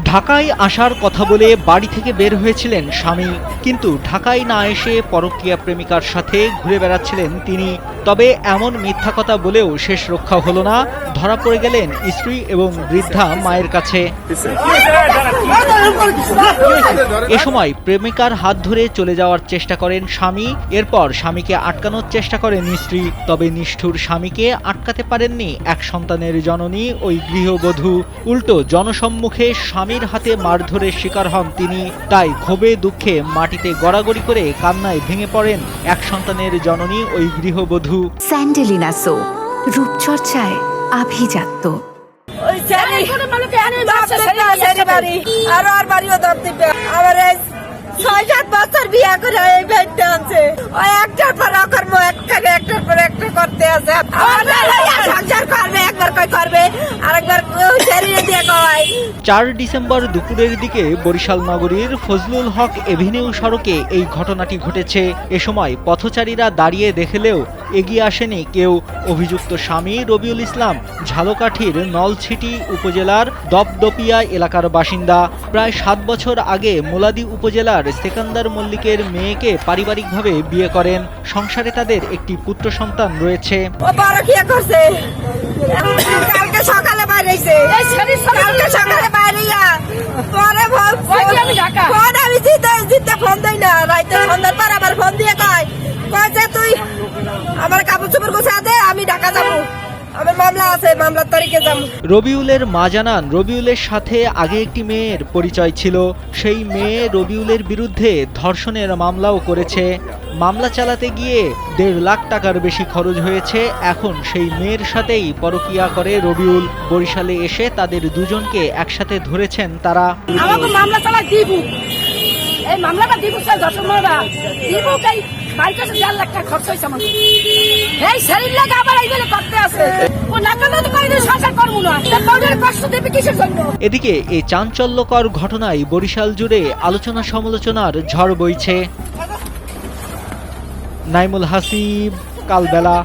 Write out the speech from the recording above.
ঢাকায় আসার কথা বলে বাড়ি থেকে বের হয়েছিলেন স্বামী, কিন্তু ঢাকায় না এসে পরকীয়া প্রেমিকার সাথে ঘুরে বেড়াচ্ছিলেন তিনি। তবে এমন মিথ্যা কথা বলেও শেষ রক্ষা হলো না, ধরা পড়ে গেলেন স্ত্রী এবং বৃদ্ধা মায়ের কাছে। এ সময় প্রেমিকার হাত ধরে চলে যাওয়ার চেষ্টা করেন স্বামী, এরপর স্বামীকে আটকানোর চেষ্টা করেন স্ত্রী। তবে নিষ্ঠুর স্বামীকে আটকাতে পারেননি এক সন্তানের জননী ওই গৃহবধূ, উল্টো জনসম্মুখে স্বামীর হাতে মারধরের শিকার হন তিনি। তাই ক্ষোভে দুঃখে মাটিতে গড়াগড়ি করে কান্নায় ভেঙে পড়েন এক সন্তানের জননী ওই গৃহবধূ। স্যান্ডেলিনা সো, রূপচর্চায় আভিজাত্য। বিয়া করে এই ভেটটা আছে, ওই একটার পর অকর্ম একটার পর একটা করতে আছে। সংসার করবে, একবার কই করবে, আরেকবার ছেড়ে দিয়ে কয়। ৪ ডিসেম্বর দুপুরের দিকে বরিশাল নগরীর ফজলুল হক এভিনিউ সড়কে এই ঘটনাটি ঘটেছে। এ সময় পথচারীরা দাঁড়িয়ে দেখলেও এগিয়ে আসেনি কেউ। অভিযুক্ত স্বামী রবিউল ইসলাম ঝালকাঠির নলছিটি উপজেলার দপদপিয়া এলাকার বাসিন্দা। প্রায় ৭ বছর আগে মোলাদি উপজেলার সেকান্দার মল্লিকের মেয়েকে পারিবারিকভাবে বিয়ে করেন। সংসারে তাদের একটি পুত্র সন্তান রয়েছে। কালকে সকালে বাইরেছে, কালকে সকালে বাইরিয়া পরে ফোন আমি জিতে ফোন দেই না, রাইতে সন্ধ্যার পর আবার ফোন দিয়ে কয় যে তুই আমার কাপড় চোপড় গোছা দে, আমি ঢাকা যাবো, আমার মামলা আছে, মামলার তারিখে যাবো। রবিউলের মা জানান, রবিউলের সাথে আগে একটি মেয়ের পরিচয় ছিল। সেই মেয়ে রবিউলের বিরুদ্ধে ধর্ষণের মামলাও করেছে। মামলা চালাতে গিয়ে ১.৫ লাখ টাকার বেশি খরচ হয়েছে। এখন সেই মেয়ের সাথেই পরকীয়া করে রবিউল। বরিশালে এসে তাদের দুজনকে একসাথে ধরেছেন তারা। আমাকে মামলা চালা দিব, এই মামলাটা দিব, ধর্ষণ মামলা দিব, বাড়ির কাছে ১.৫ লাখ টাকা খরচ হয়েছে আমার। এই শরীর লাগে আবার এইগুলো করতে আছে, ও নাকালে তো করে সংসার করবো না, তার কষ্ট দেবে কিসের জন্য? এদিকে এই চাঞ্চল্যকর ঘটনায় বরিশাল জুড়ে আলোচনা সমালোচনার ঝড় বইছে। নাইমুল হাসিব, কালবেলা।